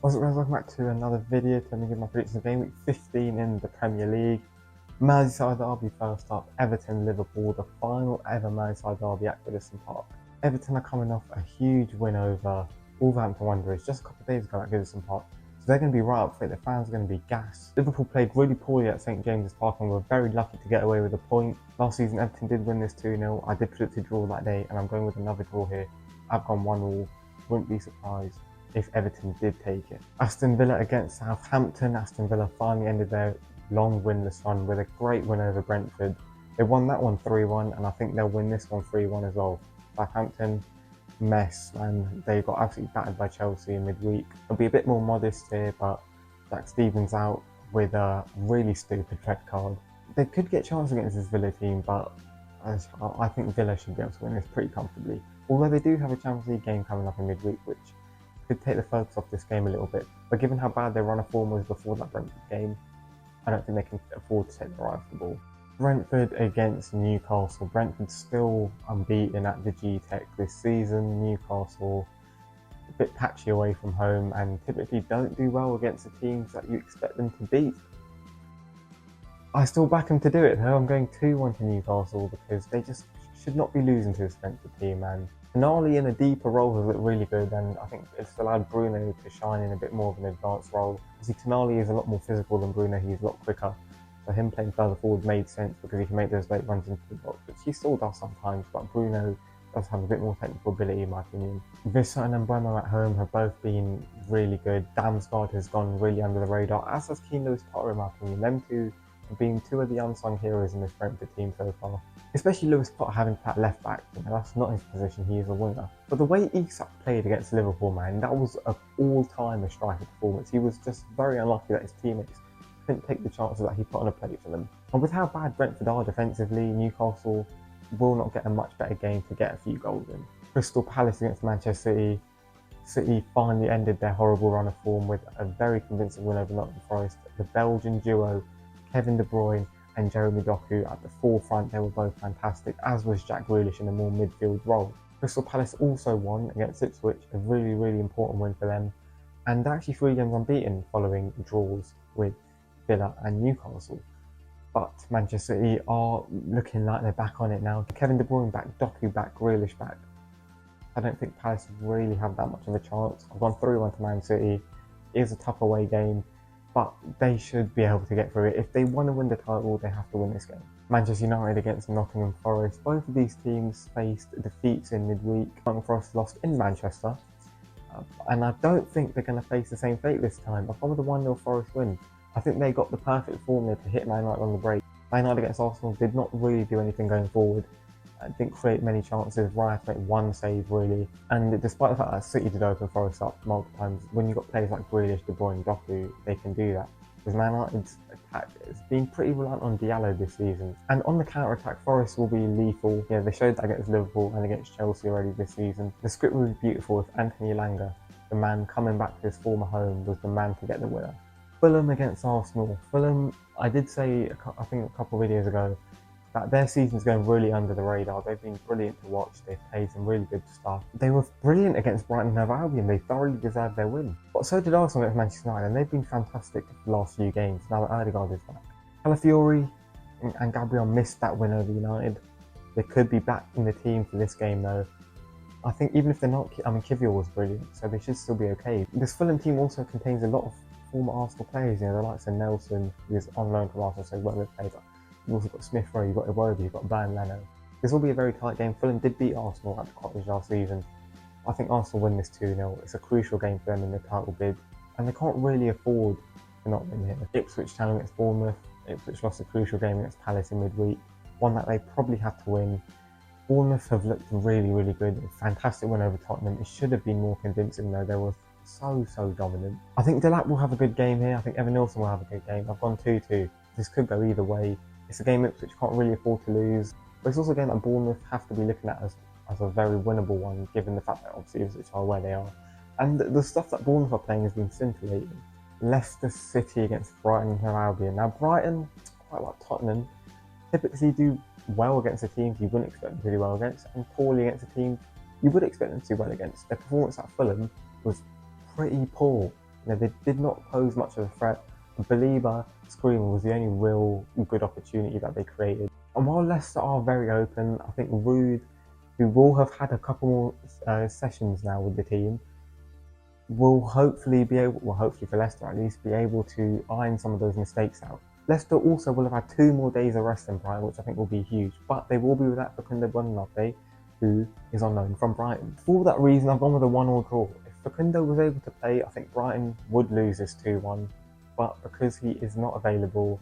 What's up guys, welcome back to another video. Let me give my predictions of Game Week 15 in the Premier League. Merseyside derby first up, Everton-Liverpool, the final ever Merseyside derby at Goodison Park. Everton are coming off a huge win over Wolverhampton Wanderers just a couple of days ago at Goodison Park. So they're going to be right up for it, the fans are going to be gassed. Liverpool played really poorly at St James's Park and were very lucky to get away with a point. Last season Everton did win this 2-0, I did predict a draw that day and I'm going with another draw here. I've gone 1-1, wouldn't be surprised if Everton did take it. Aston Villa against Southampton. Aston Villa finally ended their long winless run with a great win over Brentford. They won that one 3-1 and I think they'll win this one 3-1 as well. Southampton, mess, and they got absolutely battered by Chelsea in midweek. It'll be a bit more modest here, but Jack Stevens out with a really stupid red card. They could get chances against this Villa team, but I think Villa should be able to win this pretty comfortably. Although they do have a Champions League game coming up in midweek, which could take the focus off this game a little bit. But given how bad their run of form was before that Brentford game, I don't think they can afford to take their eye off the ball. Brentford against Newcastle. Brentford still unbeaten at the G-Tech this season. Newcastle a bit patchy away from home and typically don't do well against the teams that you expect them to beat. I still back them to do it though. I'm going 2-1 to Newcastle because they just should not be losing to this Brentford team, and Tonali in a deeper role has looked really good, and I think it's allowed Bruno to shine in a bit more of an advanced role. Obviously Tonali is a lot more physical than Bruno, he's a lot quicker, so him playing further forward made sense because he can make those late runs into the box, which he still does sometimes, but Bruno does have a bit more technical ability in my opinion. Vissa and Mbeumo at home have both been really good. Damsgaard has gone really under the radar, as has Keane Lewis-Potter in my opinion. Them two have been two of the unsung heroes in this Brentford team so far. Especially Lewis-Potter having to play left back, that's not his position, he is a winger. But the way Isak played against Liverpool, man, that was an all-time striker performance. He was just very unlucky that his teammates couldn't take the chances that he put on a plate for them. And with how bad Brentford are defensively, Newcastle will not get a much better game to get a few goals in. Crystal Palace against Manchester City. City finally ended their horrible run of form with a very convincing win over Nottingham Forest. The Belgian duo, Kevin De Bruyne and Jeremy Doku at the forefront, they were both fantastic, as was Jack Grealish in a more midfield role. Crystal Palace also won against Ipswich, a really important win for them, and actually 3 games unbeaten following draws with Villa and Newcastle. But Manchester City are looking like they're back on it now. Kevin De Bruyne back, Doku back, Grealish back. I don't think Palace really have that much of a chance. I've gone 3-1 to Man City. It is a tough away game, but they should be able to get through it. If they want to win the title, they have to win this game. Manchester United against Nottingham Forest. Both of these teams faced defeats in midweek. Nottingham Forest lost in Manchester, and I don't think they're going to face the same fate this time. I've gone with a 1-0 Forest win. I think they got the perfect formula to hit Man United on the break. Man United against Arsenal did not really do anything going forward. Didn't create many chances. Ryan had to make 1 save really. And despite the fact that City did open Forest up multiple times, when you've got players like Grealish, De Bruyne, Doku, they can do that. Because Man United's attack has been pretty reliant on Diallo this season. And on the counter-attack, Forest will be lethal. Yeah, they showed that against Liverpool and against Chelsea already this season. The script will be beautiful if Anthony Elanga, the man coming back to his former home, was the man to get the winner. Fulham against Arsenal. Fulham, I did say, I think a couple of videos ago, that their season's going really under the radar. They've been brilliant to watch. They've played some really good stuff. They were brilliant against Brighton and Hove Albion. They thoroughly deserved their win. But so did Arsenal against Manchester United, and they've been fantastic the last few games, now that Odegaard is back. Calafiori and Gabriel missed that win over United. They could be back in the team for this game though. I think even if they're not, Kivior was brilliant, so they should still be okay. This Fulham team also contains a lot of former Arsenal players, the likes of Nelson, who is on loan from Arsenal, so well with players. You've also got Smith Rowe, you've got Iwobi, you've got Bernd Leno. This will be a very tight game. Fulham did beat Arsenal at the Cottage last season. I think Arsenal win this 2-0. It's a crucial game for them in the title bid, and they can't really afford to not win here. Ipswich Town against Bournemouth. Ipswich lost a crucial game against Palace in midweek, one that they probably had to win. Bournemouth have looked really good. A fantastic win over Tottenham. It should have been more convincing though. They were so dominant. I think Delap will have a good game here. I think Evan Nilsson will have a good game. I've gone 2-2. This could go either way. It's a game Ipswich can't really afford to lose, but it's also a game that Bournemouth have to be looking at as a very winnable one, given the fact that obviously Ipswich are where they are. And the stuff that Bournemouth are playing has been scintillating. Leicester City against Brighton and Hove Albion. Now Brighton, quite like Tottenham, typically do well against the teams you wouldn't expect them to do well against, and poorly against the teams you would expect them to do well against. Their performance at Fulham was pretty poor. They did not pose much of a threat. Belieber Screamer was the only real good opportunity that they created. And while Leicester are very open, I think Rude, who will have had a couple more sessions now with the team, will hopefully be able, well, hopefully for Leicester at least, be able to iron some of those mistakes out. Leicester also will have had 2 more days of rest than Brighton, which I think will be huge, but they will be without Facundo Buonanotte, who is on loan from Brighton. For that reason, I've gone with a 1-1 draw. If Facundo was able to play, I think Brighton would lose this 2-1, but because he is not available,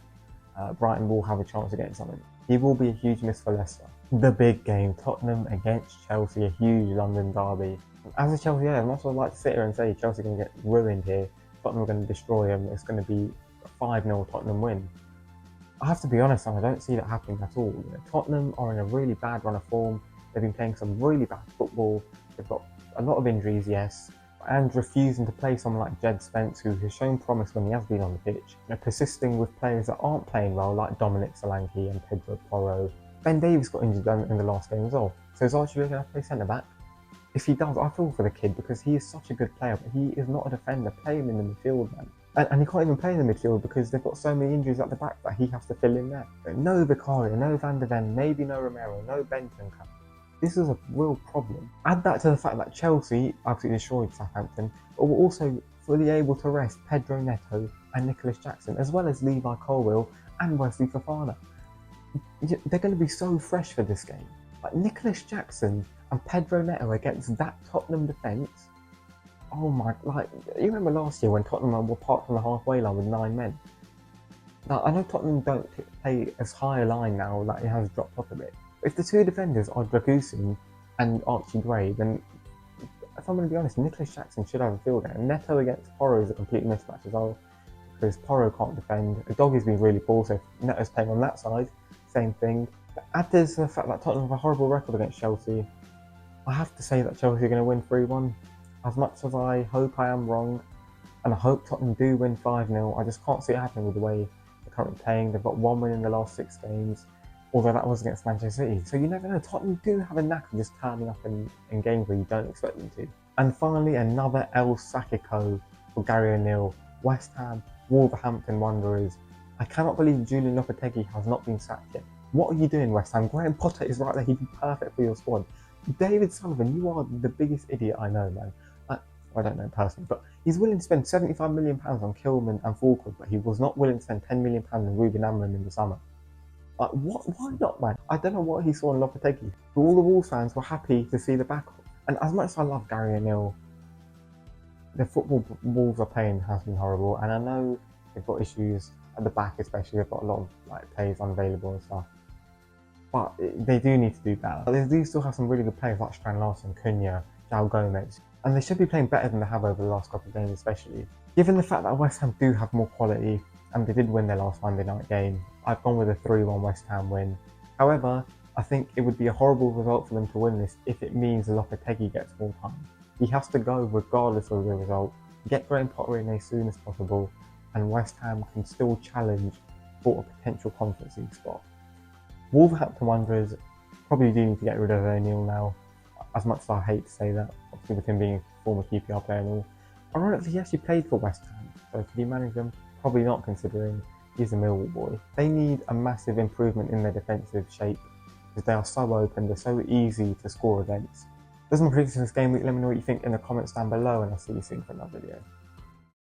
Brighton will have a chance of getting something. He will be a huge miss for Leicester. The big game, Tottenham against Chelsea, a huge London derby. As a Chelsea, as much as I'd like to sit here and say Chelsea are going to get ruined here, Tottenham are going to destroy them, it's going to be a 5-0 Tottenham win. I have to be honest, and I don't see that happening at all. Tottenham are in a really bad run of form. They've been playing some really bad football. They've got a lot of injuries, yes, and refusing to play someone like Jed Spence, who has shown promise when he has been on the pitch. Persisting with players that aren't playing well, like Dominic Solanke and Pedro Porro. Ben Davies got injured in the last game as well, so is Archie going to play centre-back? If he does, I feel for the kid because he is such a good player, but he is not a defender. Play him in the midfield, man. And he can't even play in the midfield because they've got so many injuries at the back that he has to fill in there. No Vicario, no Van de Ven, maybe no Romero, no Benton. This is a real problem. Add that to the fact that Chelsea absolutely destroyed Southampton, but were also fully able to rest Pedro Neto and Nicholas Jackson, as well as Levi Colwill and Wesley Fofana. They're going to be so fresh for this game. Like Nicholas Jackson and Pedro Neto against that Tottenham defence. Oh my, you remember last year when Tottenham were parked on the halfway line with 9 men? Now, I know Tottenham don't play as high a line now, it has dropped off a bit. But if the 2 defenders are Dragusin and Archie Gray, then if I'm going to be honest, Nicholas Jackson should have a field day. And Neto against Porro is a complete mismatch as well, because Porro can't defend. The dog has been really poor, so if Neto's playing on that side, same thing. But add to the fact that Tottenham have a horrible record against Chelsea. I have to say that Chelsea are going to win 3-1. As much as I hope I am wrong, and I hope Tottenham do win 5-0, I just can't see it happening with the way they're currently playing. They've got 1 win in the last 6 games, although that was against Manchester City. So you never know, Tottenham do have a knack of just turning up in games where you don't expect them to. And finally, another El Sacico for Gary O'Neill. West Ham, Wolverhampton Wanderers. I cannot believe Julian Lopetegui has not been sacked yet. What are you doing, West Ham? Graham Potter is right there, he'd be perfect for your squad. David Sullivan, you are the biggest idiot I know, man. I don't know personally, but he's willing to spend £75 million on Kilman and Fulcrum, but he was not willing to spend £10 million on Ruben Amorim in the summer. What? Why not, man? I don't know what he saw in Lopetegui. But all the Wolves fans were happy to see the backup. And as much as I love Gary O'Neill, the football Wolves are playing has been horrible, and I know they've got issues at the back, especially. They've got a lot of players unavailable and stuff. But they do need to do better. But they do still have some really good players like Strand Larson, Cunha, João Gomez, and they should be playing better than they have over the last couple of games, especially. Given the fact that West Ham do have more quality, and they did win their last Monday night game, I've gone with a 3-1 West Ham win. However, I think it would be a horrible result for them to win this if it means Lopetegui gets more time. He has to go regardless of the result, get Graham Potter in as soon as possible, and West Ham can still challenge for a potential Conference League spot. Wolverhampton Wanderers probably do need to get rid of O'Neill now, as much as I hate to say that, obviously with him being a former QPR player and all. Ironically, he actually played for West Ham, so could he manage them? Probably not, considering he's a Millwall boy. They need a massive improvement in their defensive shape, because they are so open, they're so easy to score against. Those are my predictions for this game week. Let me know what you think in the comments down below, and I'll see you soon for another video.